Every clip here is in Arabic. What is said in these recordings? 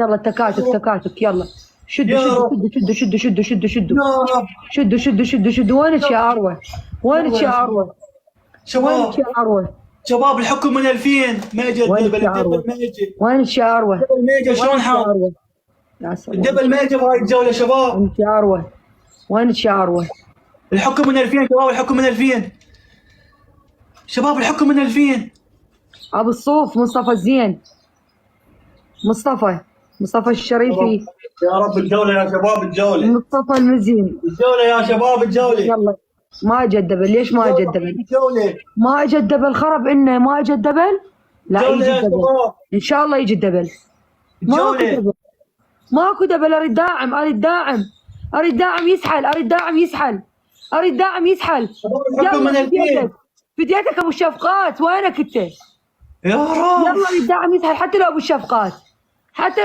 يلا تكاتك يلا. شدوا وينك يا اروى؟ وينك يا اروى؟ شباب الحكم من 2000 ما يجي الدبل ما يجي. وينك يا اروى؟ الدبل ما يجي شلون حاط؟ الدبل ما يجي بهاي الجوله شباب. وينك يا اروى؟ وينك يا اروى؟ الحكم من 2000 شباب، الحكم من 2000 شباب، الحكم من 2000. ابو الصوف مصطفى الزين، مصطفى الشريفي. يا رب الجوله يا شباب، الجوله. مصطفى المزين. الجوله يا شباب، الجوله. يلا ما اجى الدبل. ليش ما اجى الدبل؟ الجوله ما اجى الدبل. خرب انه ما اجى الدبل. لا يجي الدبل ان شاء الله. يجي الدبل. ماكو دبل. اريد داعم يسحل. يلا فديتك ابو الشفقات. وينك انت يا رب؟ يلا اريد داعم يسحل. حتى لو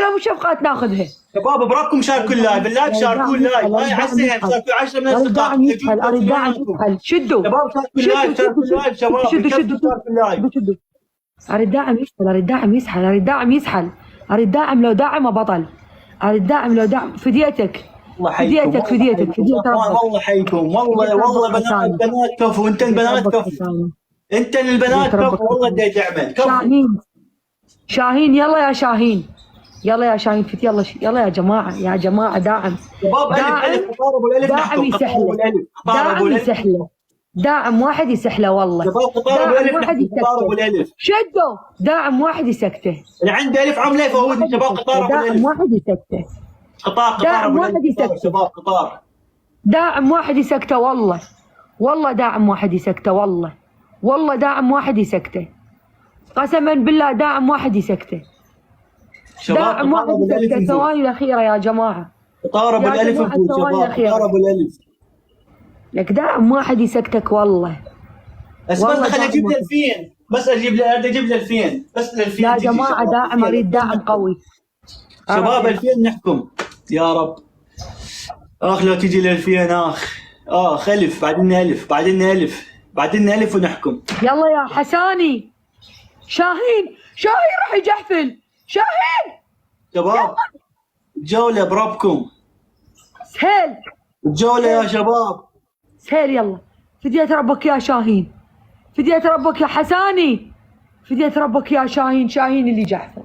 ابو الشفقات ناخذها. شباب بربكم شاركوا اللايف، شاركوا اللايف. هاي على السهم شاركوا 10 من اريد داعم يسحل. شدوا شباب، شاركوا اللايف شباب. شدوا. اريد داعم يسحل. اريد داعم لو داعم بطل. اريد داعم لو داعم. فديتك والله حيكم والله بنات كفو. انت البنات كفو. انت البنات كفو والله. بدي تعمل كفو. شاهين يلا يا شاهين. فت يلا يا جماعه داعم. داعم واحد يسحله والله. داعم واحد يسكته. شدوا داعم واحد يسكته. اللي عنده 1000 عمله يفوتني شباب. قطار ابو داعم واحد يسكته. داعم واحد يسكته شباب. قطار داعم واحد يسكته والله داعم واحد يسكته والله داعم واحد يسكته. قسما بالله داعم واحد يسكته. داعم واحد يسكته. الثواني الاخيره يا جماعه. قطار ابو الالف شباب. قطار ابو الالف. لك داعم واحد يسكتك والله. بس خليني اجيب ل 2000. بس اجيب ل 2000 بس ل 2000 يا جماعه داعم. اريد داعم قوي شباب. 2000 نحكم يا رب. لو تجي ل 2000 الف بعدين الف ونحكم. يلا يا حساني. شاهين راح يجحفل. شاهين شباب الجوله بربكم. سهل الجوله يا شباب. سهل يلا. فديت ربك يا شاهين. فديت ربك يا حساني. فديت ربك يا شاهين. شاهين اللي جحفل.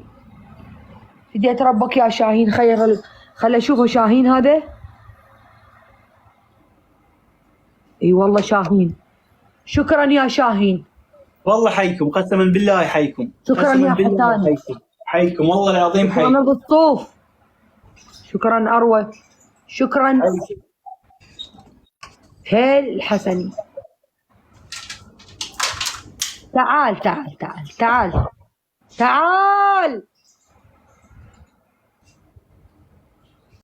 فديت ربك يا شاهين. خل اشوفه شاهين هذا. اي والله شاهين. شكرا يا شاهين. والله حيكم قسما بالله حيكم. شكرا يا حساني. حيكم والله العظيم حيكم. شكرا ابو الصوف. شكرا اروى. شكرا هيل الحسني. تعال